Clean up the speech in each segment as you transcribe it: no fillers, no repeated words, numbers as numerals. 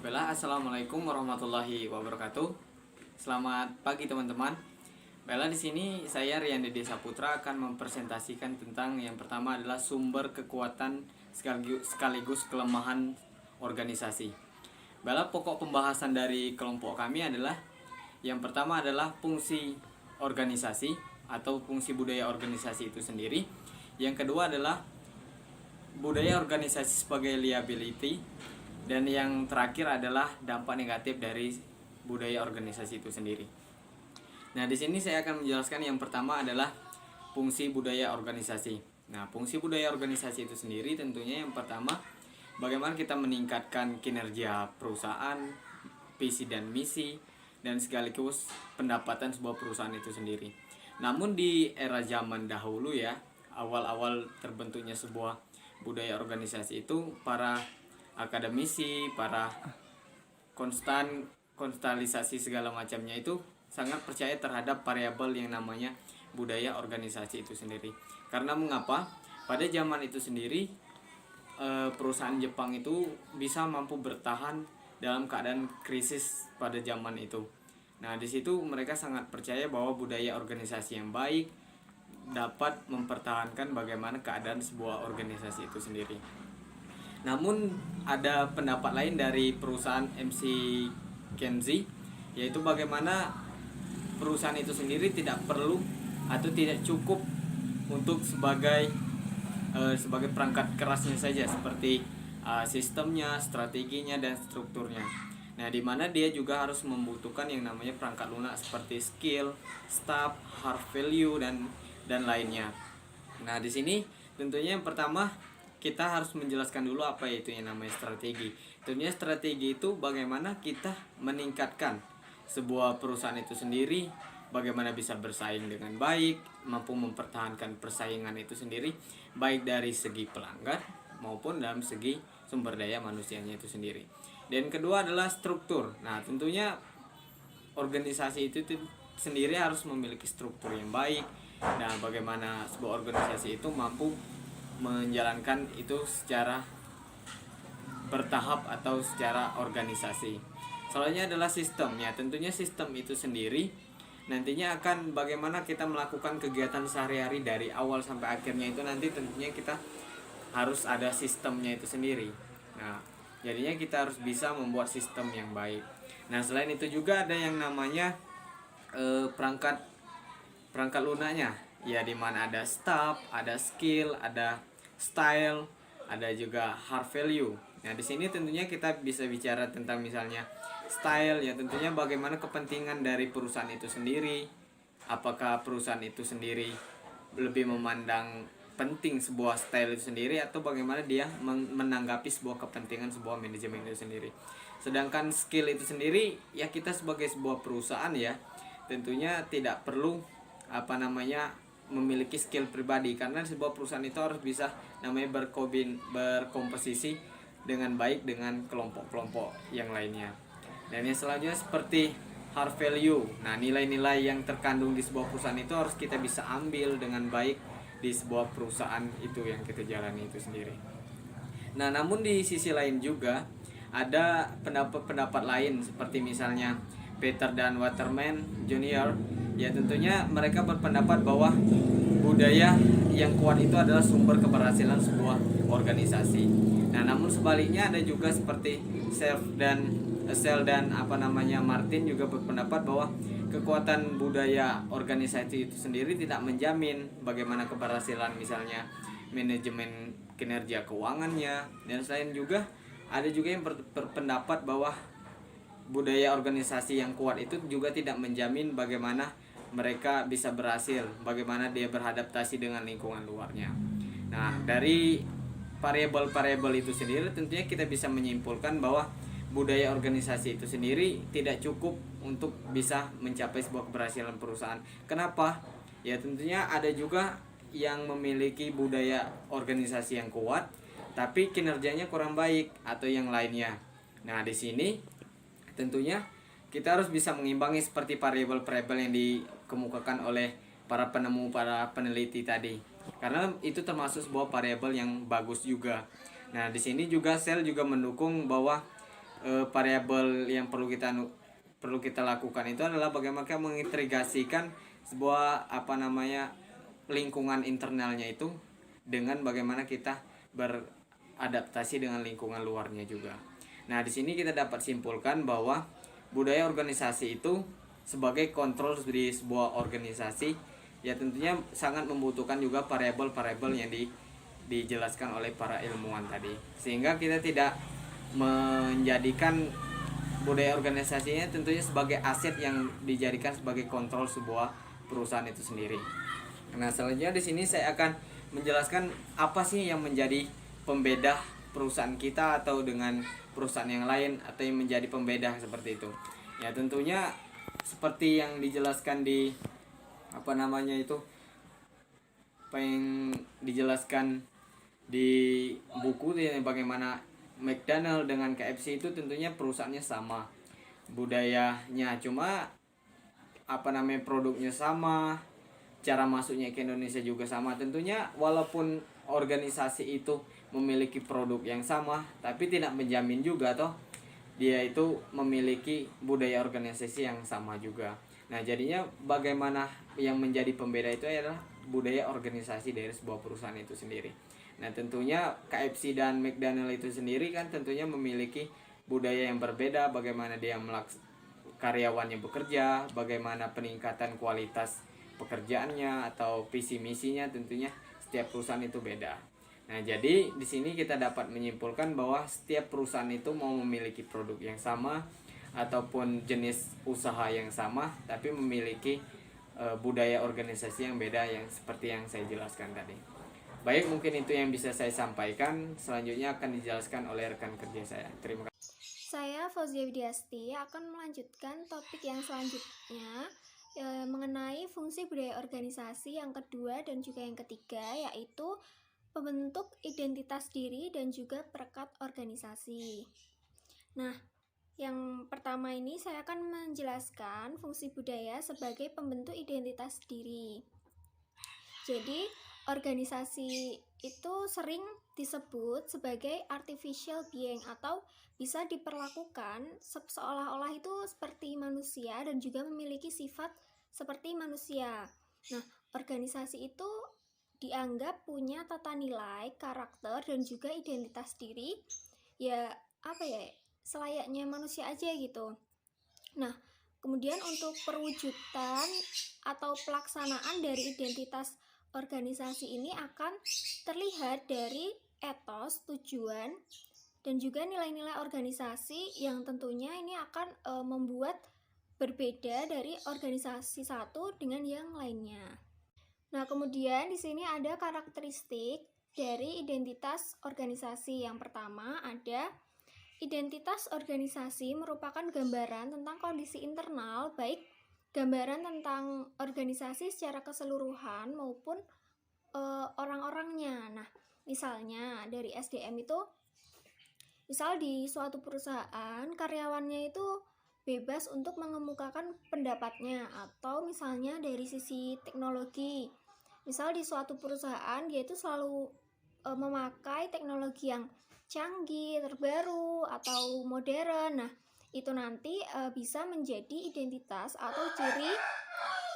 Baiklah, assalamualaikum warahmatullahi wabarakatuh. Selamat pagi teman-teman. Baiklah, di sini saya Rian Dede Saputra akan mempresentasikan tentang yang pertama adalah sumber kekuatan sekaligus kelemahan organisasi. Baiklah, pokok pembahasan dari kelompok kami adalah yang pertama adalah fungsi organisasi atau fungsi budaya organisasi itu sendiri. Yang kedua adalah budaya organisasi sebagai liability. Dan yang terakhir adalah dampak negatif dari budaya organisasi itu sendiri. Nah, di sini saya akan menjelaskan yang pertama adalah fungsi budaya organisasi. Nah, fungsi budaya organisasi itu sendiri tentunya yang pertama bagaimana kita meningkatkan kinerja perusahaan, visi dan misi, dan sekaligus pendapatan sebuah perusahaan itu sendiri. Namun di era zaman dahulu ya, awal-awal terbentuknya sebuah budaya organisasi itu para akademisi, para konstalisasi segala macamnya itu sangat percaya terhadap variabel yang namanya budaya organisasi itu sendiri. Karena mengapa? Pada zaman itu sendiri perusahaan Jepang itu bisa mampu bertahan dalam keadaan krisis pada zaman itu. Nah, di situ mereka sangat percaya bahwa budaya organisasi yang baik dapat mempertahankan bagaimana keadaan sebuah organisasi itu sendiri. Namun ada pendapat lain dari perusahaan MC Kenzie, yaitu bagaimana perusahaan itu sendiri tidak perlu atau tidak cukup untuk sebagai perangkat kerasnya saja seperti sistemnya, strateginya dan strukturnya. Nah, di mana dia juga harus membutuhkan yang namanya perangkat lunak seperti skill, staff, hard value dan lainnya. Nah, di sini tentunya yang pertama kita harus menjelaskan dulu apa itu yang namanya strategi. Tentunya strategi itu bagaimana kita meningkatkan sebuah perusahaan itu sendiri, bagaimana bisa bersaing dengan baik, mampu mempertahankan persaingan itu sendiri, baik dari segi pelanggan maupun dalam segi sumber daya manusianya itu sendiri. Dan kedua adalah struktur. Nah, tentunya organisasi itu sendiri harus memiliki struktur yang baik. Nah, bagaimana sebuah organisasi itu mampu menjalankan itu secara bertahap atau secara organisasi. Soalnya adalah sistem ya, tentunya sistem itu sendiri nantinya akan bagaimana kita melakukan kegiatan sehari-hari dari awal sampai akhirnya itu nanti tentunya kita harus ada sistemnya itu sendiri. Nah, jadinya kita harus bisa membuat sistem yang baik. Nah, selain itu juga ada yang namanya perangkat lunaknya ya, dimana ada staff, ada skill, ada style, ada juga hard value. Nah, di sini tentunya kita bisa bicara tentang misalnya style ya, tentunya bagaimana kepentingan dari perusahaan itu sendiri. Apakah perusahaan itu sendiri lebih memandang penting sebuah style itu sendiri atau bagaimana dia menanggapi sebuah kepentingan sebuah manajemen itu sendiri. Sedangkan skill itu sendiri ya, kita sebagai sebuah perusahaan ya tentunya tidak perlu memiliki skill pribadi, karena sebuah perusahaan itu harus bisa namanya berkomposisi dengan baik dengan kelompok-kelompok yang lainnya. Dan yang selanjutnya seperti hard value. Nah, nilai-nilai yang terkandung di sebuah perusahaan itu harus kita bisa ambil dengan baik di sebuah perusahaan itu yang kita jalani itu sendiri. Nah, namun di sisi lain juga ada pendapat-pendapat lain seperti misalnya Peter dan Waterman Junior. Ya, tentunya mereka berpendapat bahwa budaya yang kuat itu adalah sumber keberhasilan sebuah organisasi. Nah, namun sebaliknya ada juga seperti Sel dan Martin juga berpendapat bahwa kekuatan budaya organisasi itu sendiri tidak menjamin bagaimana keberhasilan misalnya manajemen kinerja keuangannya. Dan selain juga ada juga yang berpendapat bahwa budaya organisasi yang kuat itu juga tidak menjamin bagaimana mereka bisa berhasil, bagaimana dia beradaptasi dengan lingkungan luarnya. Nah, dari variabel-variabel itu sendiri tentunya kita bisa menyimpulkan bahwa budaya organisasi itu sendiri tidak cukup untuk bisa mencapai sebuah keberhasilan perusahaan. Kenapa? Ya, tentunya ada juga yang memiliki budaya organisasi yang kuat tapi kinerjanya kurang baik atau yang lainnya. Nah, di sini tentunya kita harus bisa mengimbangi seperti variabel-variabel yang dikemukakan oleh para peneliti tadi. Karena itu termasuk sebuah variabel yang bagus juga. Nah, di sini juga Sel juga mendukung bahwa variabel yang perlu kita lakukan itu adalah bagaimana mengintegrasikan sebuah lingkungan internalnya itu dengan bagaimana kita beradaptasi dengan lingkungan luarnya juga. Nah, di sini kita dapat simpulkan bahwa budaya organisasi itu sebagai kontrol di sebuah organisasi ya tentunya sangat membutuhkan juga variabel-variabel yang dijelaskan oleh para ilmuwan tadi, sehingga kita tidak menjadikan budaya organisasinya tentunya sebagai aset yang dijadikan sebagai kontrol sebuah perusahaan itu sendiri. Nah, selanjutnya di sini saya akan menjelaskan apa sih yang menjadi pembeda perusahaan kita atau dengan perusahaan yang lain, atau yang menjadi pembeda seperti itu. Ya tentunya seperti yang dijelaskan di apa yang dijelaskan di buku ini, bagaimana McDonald dengan KFC itu tentunya perusahaannya sama, budayanya cuma produknya sama, cara masuknya ke Indonesia juga sama. Tentunya walaupun organisasi itu memiliki produk yang sama, tapi tidak menjamin juga toh dia itu memiliki budaya organisasi yang sama juga. Nah, jadinya bagaimana yang menjadi pembeda itu adalah budaya organisasi dari sebuah perusahaan itu sendiri. Nah, tentunya KFC dan McDonald itu sendiri kan tentunya memiliki budaya yang berbeda, bagaimana dia karyawannya bekerja, bagaimana peningkatan kualitas pekerjaannya atau visi misinya, tentunya setiap perusahaan itu beda. Nah, jadi di sini kita dapat menyimpulkan bahwa setiap perusahaan itu mau memiliki produk yang sama ataupun jenis usaha yang sama, tapi memiliki budaya organisasi yang beda, yang seperti yang saya jelaskan tadi. Baik, mungkin itu yang bisa saya sampaikan. Selanjutnya akan dijelaskan oleh rekan kerja saya. Terima kasih. Saya Fauzia Widiasti akan melanjutkan topik yang selanjutnya mengenai fungsi budaya organisasi yang kedua dan juga yang ketiga, yaitu pembentuk identitas diri dan juga perekat organisasi. Nah, yang pertama ini saya akan menjelaskan fungsi budaya sebagai pembentuk identitas diri. Jadi, organisasi itu sering disebut sebagai artificial being atau bisa diperlakukan seolah-olah itu seperti manusia dan juga memiliki sifat seperti manusia. Nah, organisasi itu dianggap punya tata nilai, karakter, dan juga identitas diri ya selayaknya manusia aja gitu. Nah, kemudian untuk perwujudan atau pelaksanaan dari identitas organisasi ini akan terlihat dari etos, tujuan, dan juga nilai-nilai organisasi yang tentunya ini akan membuat berbeda dari organisasi satu dengan yang lainnya. Nah, kemudian di sini ada karakteristik dari identitas organisasi. Yang pertama ada identitas organisasi merupakan gambaran tentang kondisi internal, baik gambaran tentang organisasi secara keseluruhan maupun orang-orangnya. Nah, misalnya dari SDM itu, misal di suatu perusahaan karyawannya itu bebas untuk mengemukakan pendapatnya, atau misalnya dari sisi teknologi, misal di suatu perusahaan dia itu selalu memakai teknologi yang canggih, terbaru, atau modern. Nah, itu nanti bisa menjadi identitas atau ciri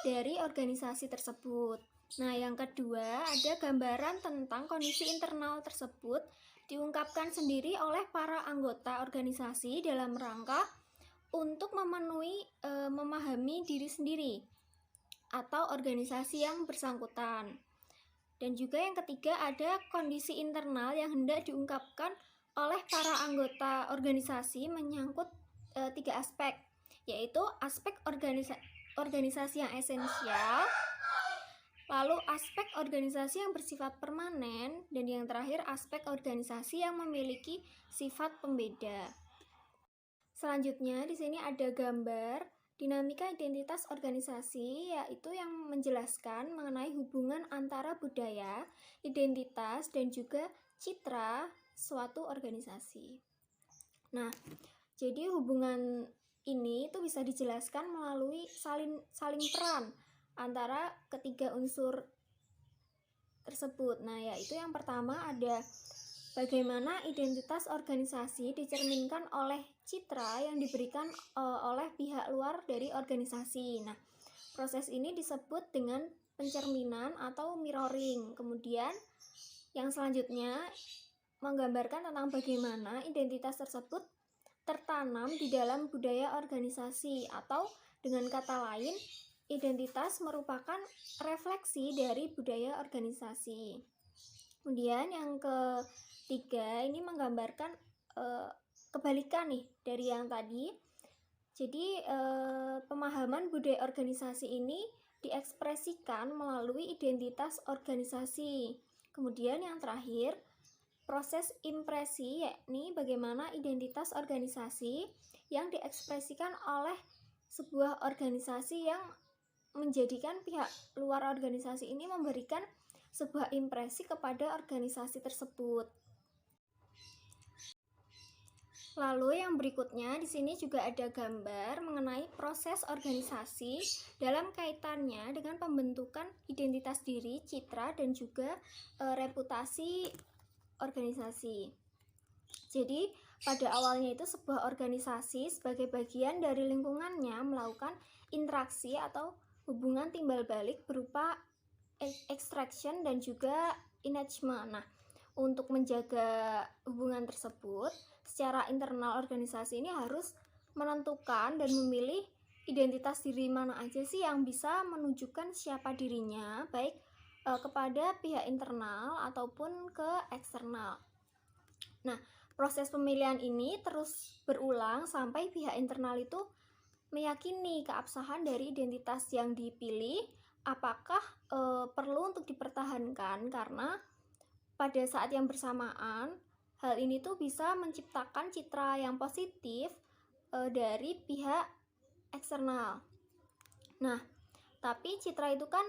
dari organisasi tersebut. Nah, yang kedua ada gambaran tentang kondisi internal tersebut diungkapkan sendiri oleh para anggota organisasi dalam rangka untuk memahami diri sendiri atau organisasi yang bersangkutan. Dan juga yang ketiga ada kondisi internal yang hendak diungkapkan oleh para anggota organisasi menyangkut 3 aspek, yaitu aspek organisasi yang esensial, lalu aspek organisasi yang bersifat permanen, dan yang terakhir aspek organisasi yang memiliki sifat pembeda. Selanjutnya di sini ada gambar dinamika identitas organisasi, yaitu yang menjelaskan mengenai hubungan antara budaya, identitas, dan juga citra suatu organisasi. Nah, jadi hubungan ini itu bisa dijelaskan melalui saling peran antara ketiga unsur tersebut. Nah, yaitu yang pertama ada bagaimana identitas organisasi dicerminkan oleh citra yang diberikan oleh pihak luar dari organisasi. Nah, proses ini disebut dengan pencerminan atau mirroring. Kemudian yang selanjutnya menggambarkan tentang bagaimana identitas tersebut tertanam di dalam budaya organisasi, atau dengan kata lain, identitas merupakan refleksi dari budaya organisasi. Kemudian yang ketiga ini menggambarkan kebalikan nih dari yang tadi. Jadi pemahaman budaya organisasi ini diekspresikan melalui identitas organisasi. Kemudian yang terakhir, proses impresi, yakni bagaimana identitas organisasi yang diekspresikan oleh sebuah organisasi yang menjadikan pihak luar organisasi ini memberikan sebuah impresi kepada organisasi tersebut. Lalu yang berikutnya di sini juga ada gambar mengenai proses organisasi dalam kaitannya dengan pembentukan identitas diri, citra, dan juga reputasi organisasi. Jadi pada awalnya itu sebuah organisasi sebagai bagian dari lingkungannya melakukan interaksi atau hubungan timbal balik berupa extraction dan juga engagement. Nah, untuk menjaga hubungan tersebut, secara internal organisasi ini harus menentukan dan memilih identitas diri mana aja sih yang bisa menunjukkan siapa dirinya, baik kepada pihak internal ataupun ke eksternal. Nah, proses pemilihan ini terus berulang sampai pihak internal itu meyakini keabsahan dari identitas yang dipilih, apakah perlu untuk dipertahankan, karena pada saat yang bersamaan hal ini tuh bisa menciptakan citra yang positif dari pihak eksternal. Nah, tapi citra itu kan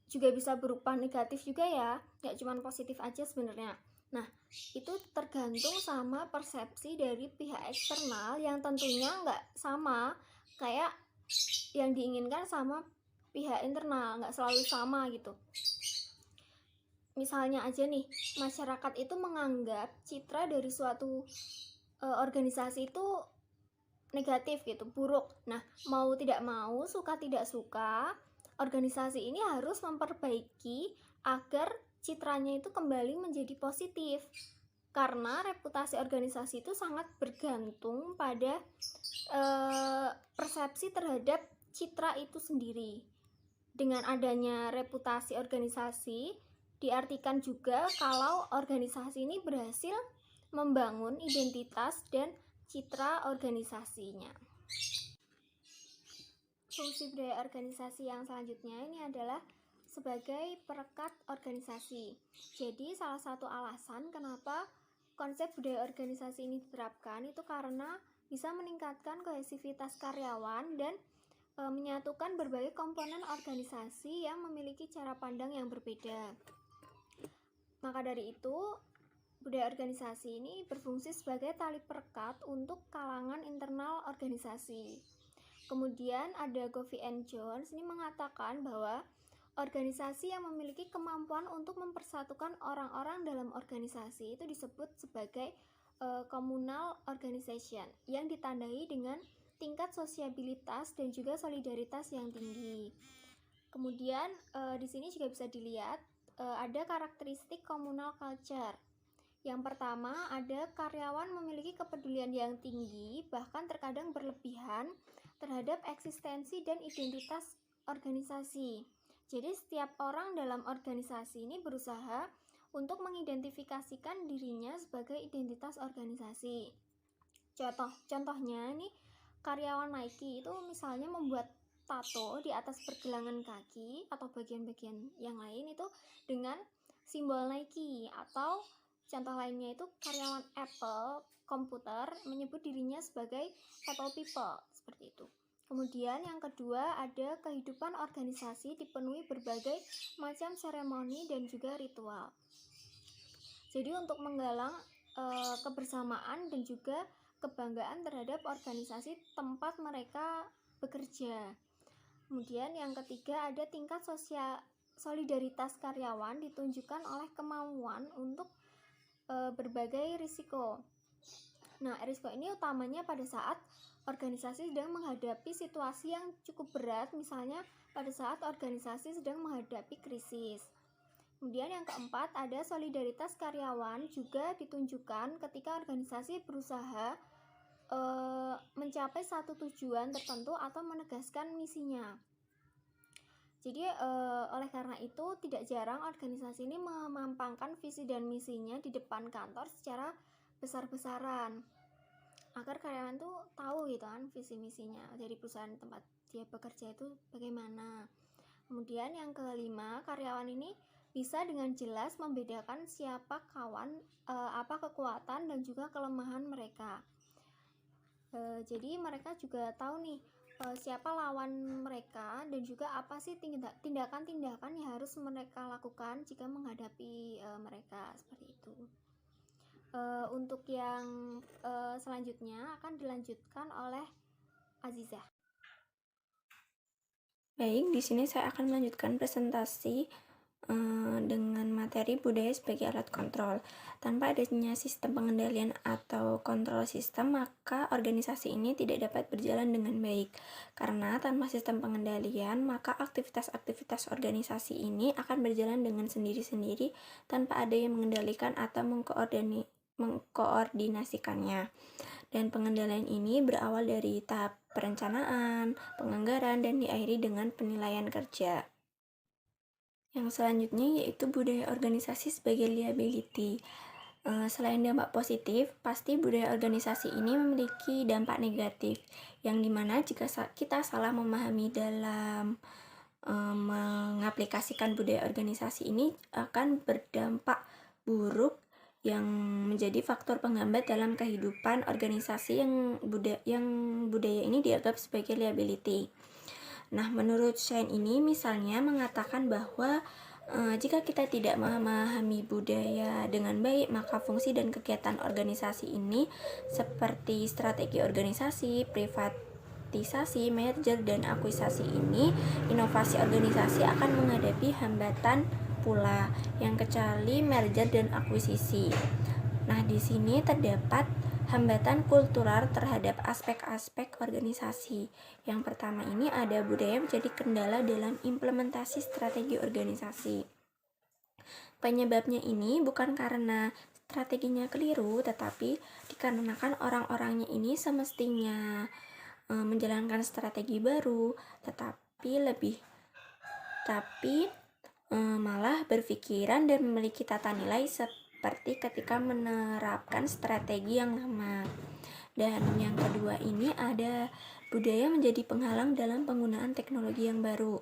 juga bisa berupa negatif juga ya, nggak cuma positif aja sebenarnya. Nah, itu tergantung sama persepsi dari pihak eksternal yang tentunya nggak sama kayak yang diinginkan sama pihak internal, nggak selalu sama gitu. Misalnya aja nih, masyarakat itu menganggap citra dari suatu organisasi itu negatif gitu, buruk. Nah, mau tidak mau, suka tidak suka, organisasi ini harus memperbaiki agar citranya itu kembali menjadi positif. Karena reputasi organisasi itu sangat bergantung pada persepsi terhadap citra itu sendiri. Dengan adanya reputasi organisasi, diartikan juga kalau organisasi ini berhasil membangun identitas dan citra organisasinya. Fungsi budaya organisasi yang selanjutnya ini adalah sebagai perekat organisasi. Jadi salah satu alasan kenapa konsep budaya organisasi ini diterapkan itu karena bisa meningkatkan kohesivitas karyawan dan menyatukan berbagai komponen organisasi yang memiliki cara pandang yang berbeda. Maka dari itu, budaya organisasi ini berfungsi sebagai tali perekat untuk kalangan internal organisasi. Kemudian ada Govey and Jones ini mengatakan bahwa organisasi yang memiliki kemampuan untuk mempersatukan orang-orang dalam organisasi itu disebut sebagai communal organization yang ditandai dengan tingkat sosiabilitas dan juga solidaritas yang tinggi. Kemudian di sini juga bisa dilihat ada karakteristik communal culture. Yang pertama, ada karyawan memiliki kepedulian yang tinggi, bahkan terkadang berlebihan terhadap eksistensi dan identitas organisasi. Jadi setiap orang dalam organisasi ini berusaha untuk mengidentifikasikan dirinya sebagai identitas organisasi. Contohnya nih, karyawan Nike itu misalnya membuat tato di atas pergelangan kaki atau bagian-bagian yang lain itu dengan simbol Nike, atau contoh lainnya itu karyawan Apple komputer menyebut dirinya sebagai Apple People, seperti itu. Kemudian yang kedua, ada kehidupan organisasi dipenuhi berbagai macam seremoni dan juga ritual. Jadi untuk menggalang kebersamaan dan juga kebanggaan terhadap organisasi tempat mereka bekerja. Kemudian yang ketiga, ada tingkat solidaritas karyawan ditunjukkan oleh kemauan untuk berbagai risiko. Nah, risiko ini utamanya pada saat organisasi sedang menghadapi situasi yang cukup berat, misalnya pada saat organisasi sedang menghadapi krisis. Kemudian yang keempat, ada solidaritas karyawan juga ditunjukkan ketika organisasi berusaha mencapai satu tujuan tertentu atau menegaskan misinya. Jadi oleh karena itu tidak jarang organisasi ini memampangkan visi dan misinya di depan kantor secara besar-besaran agar karyawan tuh tahu gitu kan visi misinya dari perusahaan tempat dia bekerja itu bagaimana. Kemudian yang kelima, karyawan ini bisa dengan jelas membedakan siapa kawan, apa kekuatan dan juga kelemahan mereka. Jadi mereka juga tahu nih siapa lawan mereka dan juga apa sih tindakan-tindakan yang harus mereka lakukan jika menghadapi mereka, seperti itu. Untuk yang selanjutnya akan dilanjutkan oleh Azizah. Baik, di sini saya akan melanjutkan presentasi dengan materi budaya sebagai alat kontrol. Tanpa adanya sistem pengendalian atau kontrol sistem, maka organisasi ini tidak dapat berjalan dengan baik. Karena tanpa sistem pengendalian, maka aktivitas-aktivitas organisasi ini akan berjalan dengan sendiri-sendiri tanpa ada yang mengendalikan atau mengkoordinasikannya. Dan pengendalian ini berawal dari tahap perencanaan, penganggaran, dan diakhiri dengan penilaian kerja. Yang selanjutnya yaitu budaya organisasi sebagai liability. Selain dampak positif, pasti budaya organisasi ini memiliki dampak negatif, yang dimana jika kita salah memahami dalam mengaplikasikan budaya organisasi ini akan berdampak buruk yang menjadi faktor penghambat dalam kehidupan organisasi yang budaya ini dianggap sebagai liability. Nah, menurut Shane ini misalnya mengatakan bahwa jika kita tidak memahami budaya dengan baik, maka fungsi dan kegiatan organisasi ini seperti strategi organisasi, privatisasi, merger, dan akuisisi ini, inovasi organisasi akan menghadapi hambatan pula yang kecuali merger dan akuisisi. Nah, di sini terdapat hambatan kultural terhadap aspek-aspek organisasi. Yang pertama ini ada budaya menjadi kendala dalam implementasi strategi organisasi. Penyebabnya ini bukan karena strateginya keliru, tetapi dikarenakan orang-orangnya ini semestinya menjalankan strategi baru, tetapi malah berpikiran dan memiliki tata nilai seperti ketika menerapkan strategi yang lama. Dan yang kedua ini ada budaya menjadi penghalang dalam penggunaan teknologi yang baru.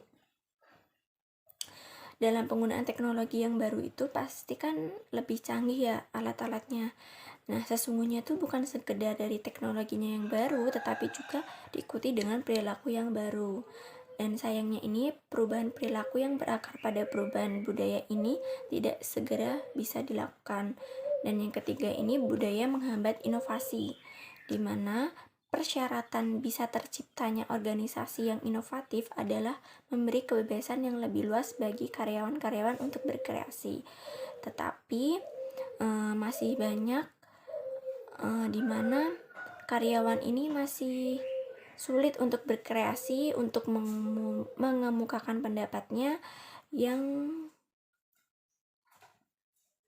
Dalam penggunaan teknologi yang baru itu pasti kan lebih canggih ya alat-alatnya. Nah, sesungguhnya itu bukan sekedar dari teknologinya yang baru, tetapi juga diikuti dengan perilaku yang baru. Dan sayangnya ini perubahan perilaku yang berakar pada perubahan budaya ini tidak segera bisa dilakukan. Dan yang ketiga ini budaya menghambat inovasi, di mana persyaratan bisa terciptanya organisasi yang inovatif adalah memberi kebebasan yang lebih luas bagi karyawan-karyawan untuk berkreasi. Tetapi masih banyak di mana karyawan ini masih sulit untuk berkreasi, untuk mengemukakan pendapatnya, yang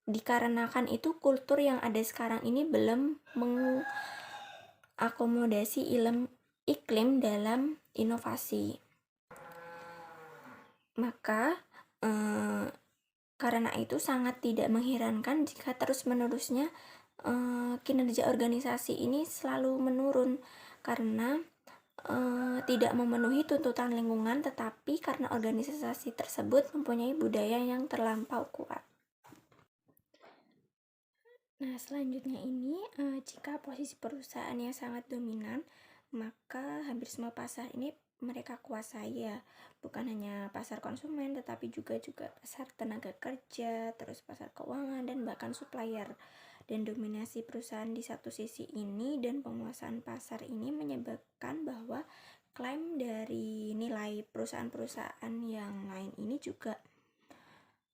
dikarenakan itu kultur yang ada sekarang ini belum mengakomodasi iklim dalam inovasi. Maka karena itu sangat tidak mengherankan jika terus-menerusnya kinerja organisasi ini selalu menurun karena tidak memenuhi tuntutan lingkungan, tetapi karena organisasi tersebut mempunyai budaya yang terlampau kuat. Nah, selanjutnya ini jika posisi perusahaannya sangat dominan, maka hampir semua pasar ini mereka kuasai ya. Bukan hanya pasar konsumen, tetapi juga pasar tenaga kerja, terus pasar keuangan, dan bahkan supplier. Dan dominasi perusahaan di satu sisi ini dan penguasaan pasar ini menyebabkan bahwa klaim dari nilai perusahaan-perusahaan yang lain ini juga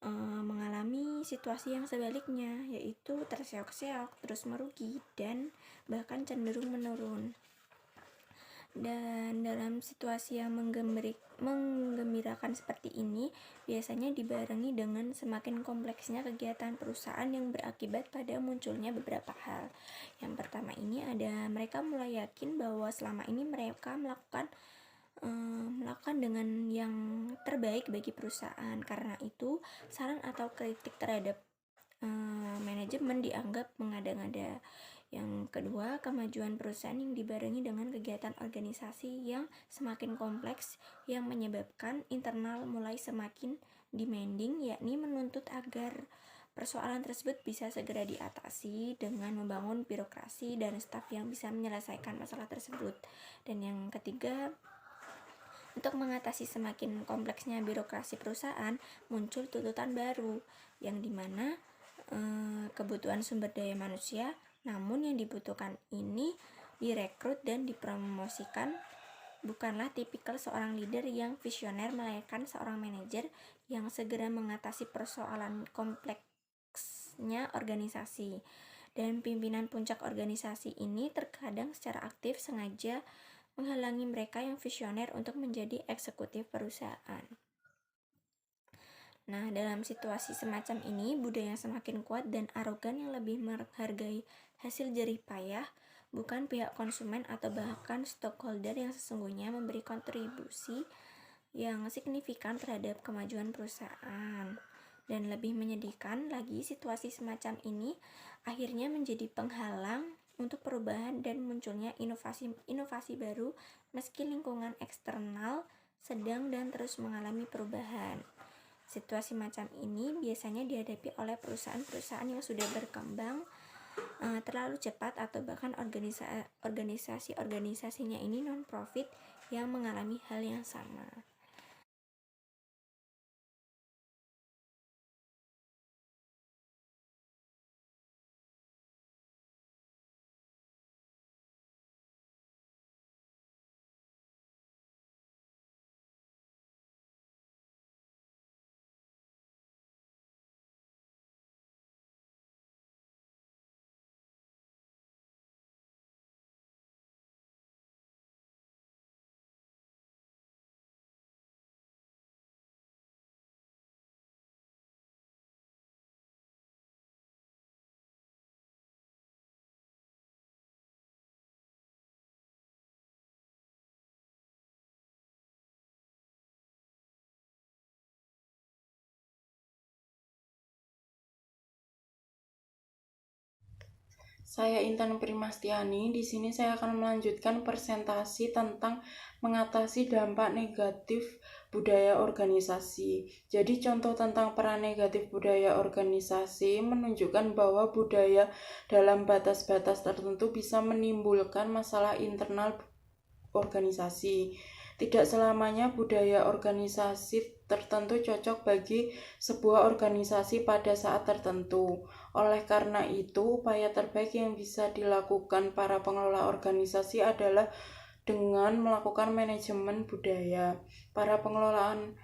mengalami situasi yang sebaliknya, yaitu terseok-seok, terus merugi, dan bahkan cenderung menurun. Dan dalam situasi yang menggembirakan seperti ini, biasanya dibarengi dengan semakin kompleksnya kegiatan perusahaan yang berakibat pada munculnya beberapa hal. Yang pertama ini ada mereka mulai yakin bahwa selama ini mereka melakukan dengan yang terbaik bagi perusahaan. Karena itu, saran atau kritik terhadap manajemen dianggap mengada-ngada. Yang kedua, kemajuan perusahaan yang dibarengi dengan kegiatan organisasi yang semakin kompleks yang menyebabkan internal mulai semakin demanding, yakni menuntut agar persoalan tersebut bisa segera diatasi dengan membangun birokrasi dan staf yang bisa menyelesaikan masalah tersebut. Dan yang ketiga, untuk mengatasi semakin kompleksnya birokrasi perusahaan, muncul tuntutan baru yang dimana kebutuhan sumber daya manusia, namun yang dibutuhkan ini direkrut dan dipromosikan bukanlah tipikal seorang leader yang visioner, melainkan seorang manajer yang segera mengatasi persoalan kompleksnya organisasi. Dan pimpinan puncak organisasi ini terkadang secara aktif sengaja menghalangi mereka yang visioner untuk menjadi eksekutif perusahaan. Nah, dalam situasi semacam ini, budaya yang semakin kuat dan arogan yang lebih menghargai hasil jerih payah, bukan pihak konsumen atau bahkan stakeholder yang sesungguhnya memberi kontribusi yang signifikan terhadap kemajuan perusahaan. Dan lebih menyedihkan lagi, situasi semacam ini akhirnya menjadi penghalang untuk perubahan dan munculnya inovasi baru meski lingkungan eksternal sedang dan terus mengalami perubahan. Situasi macam ini biasanya dihadapi oleh perusahaan-perusahaan yang sudah berkembang terlalu cepat atau bahkan organisasinya ini non-profit yang mengalami hal yang sama. Saya Intan Primastiani. Di sini saya akan melanjutkan presentasi tentang mengatasi dampak negatif budaya organisasi. Jadi contoh tentang peran negatif budaya organisasi menunjukkan bahwa budaya dalam batas-batas tertentu bisa menimbulkan masalah internal organisasi. Tidak selamanya budaya organisasi tertentu cocok bagi sebuah organisasi pada saat tertentu. Oleh karena itu, upaya terbaik yang bisa dilakukan para pengelola organisasi adalah dengan melakukan manajemen budaya. Para pengelolaan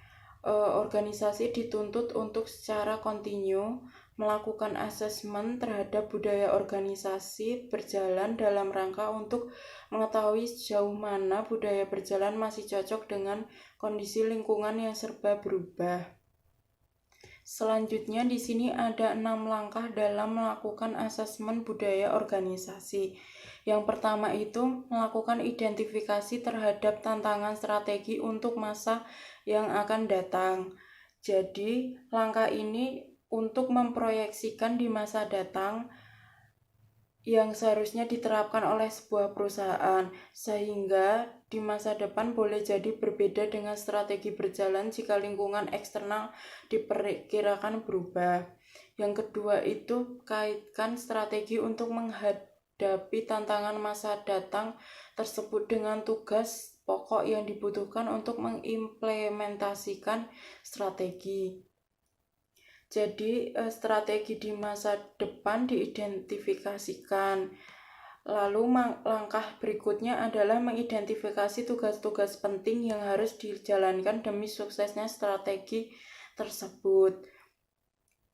organisasi dituntut untuk secara kontinu melakukan asesmen terhadap budaya organisasi berjalan dalam rangka untuk mengetahui sejauh mana budaya berjalan masih cocok dengan kondisi lingkungan yang serba berubah. Selanjutnya di sini ada 6 langkah dalam melakukan asesmen budaya organisasi. Yang pertama itu melakukan identifikasi terhadap tantangan strategi untuk masa yang akan datang. Jadi, langkah ini untuk memproyeksikan di masa datang yang seharusnya diterapkan oleh sebuah perusahaan, sehingga di masa depan boleh jadi berbeda dengan strategi berjalan jika lingkungan eksternal diperkirakan berubah. Yang kedua itu kaitkan strategi untuk menghadapi tantangan masa datang tersebut dengan tugas pokok yang dibutuhkan untuk mengimplementasikan strategi. Jadi strategi di masa depan diidentifikasikan. Lalu langkah berikutnya adalah mengidentifikasi tugas-tugas penting yang harus dijalankan demi suksesnya strategi tersebut.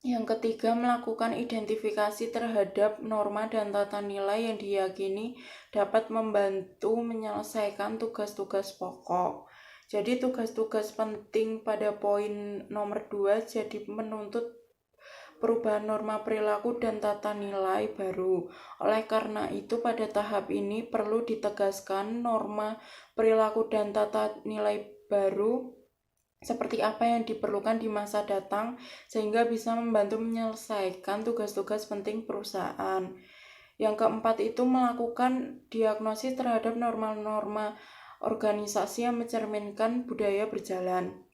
Yang ketiga, melakukan identifikasi terhadap norma dan tata nilai yang diyakini dapat membantu menyelesaikan tugas-tugas pokok. Jadi tugas-tugas penting pada poin nomor 2 jadi menuntut perubahan norma perilaku dan tata nilai baru. Oleh karena itu, pada tahap ini perlu ditegaskan norma perilaku dan tata nilai baru seperti apa yang diperlukan di masa datang sehingga bisa membantu menyelesaikan tugas-tugas penting perusahaan. Yang keempat itu melakukan diagnosis terhadap norma-norma organisasi yang mencerminkan budaya berjalan.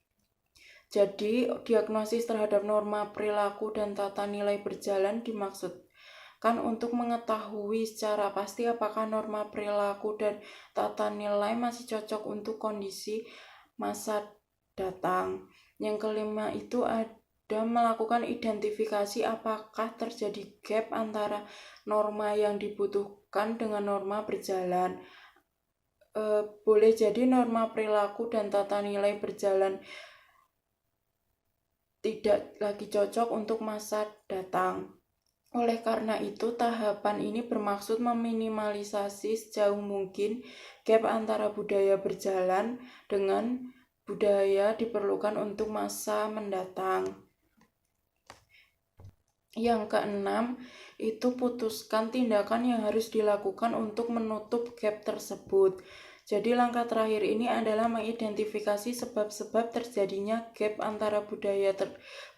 Jadi, diagnosis terhadap norma perilaku dan tata nilai berjalan dimaksudkan untuk mengetahui secara pasti apakah norma perilaku dan tata nilai masih cocok untuk kondisi masa datang. Yang kelima itu ada melakukan identifikasi apakah terjadi gap antara norma yang dibutuhkan dengan norma berjalan. Boleh jadi norma perilaku dan tata nilai berjalan tidak lagi cocok untuk masa datang. Oleh karena itu, tahapan ini bermaksud meminimalisasi sejauh mungkin gap antara budaya berjalan dengan budaya diperlukan untuk masa mendatang. Yang keenam, itu putuskan tindakan yang harus dilakukan untuk menutup gap tersebut. Jadi langkah terakhir ini adalah mengidentifikasi sebab-sebab terjadinya gap antara budaya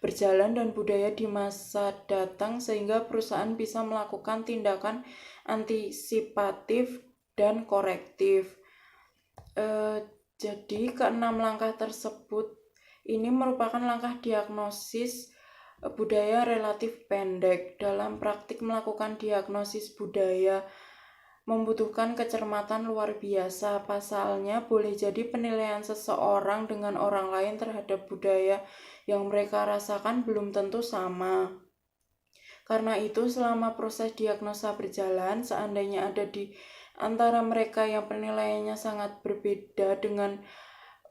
berjalan dan budaya di masa datang sehingga perusahaan bisa melakukan tindakan antisipatif dan korektif. Jadi keenam langkah tersebut ini merupakan langkah diagnosis budaya relatif pendek. Dalam praktik melakukan diagnosis budaya membutuhkan kecermatan luar biasa. Pasalnya boleh jadi penilaian seseorang dengan orang lain terhadap budaya yang mereka rasakan belum tentu sama. Karena itu selama proses diagnosa berjalan, seandainya ada di antara mereka yang penilaiannya sangat berbeda dengan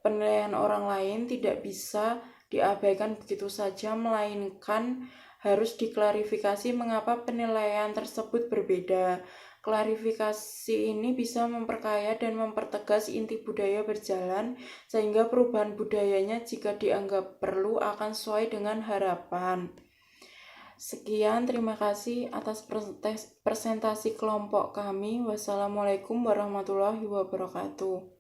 penilaian orang lain, tidak bisa diabaikan begitu saja, melainkan harus diklarifikasi mengapa penilaian tersebut berbeda. Klarifikasi ini bisa memperkaya dan mempertegas inti budaya berjalan, sehingga perubahan budayanya jika dianggap perlu akan sesuai dengan harapan. Sekian, terima kasih atas presentasi kelompok kami. Wassalamualaikum warahmatullahi wabarakatuh.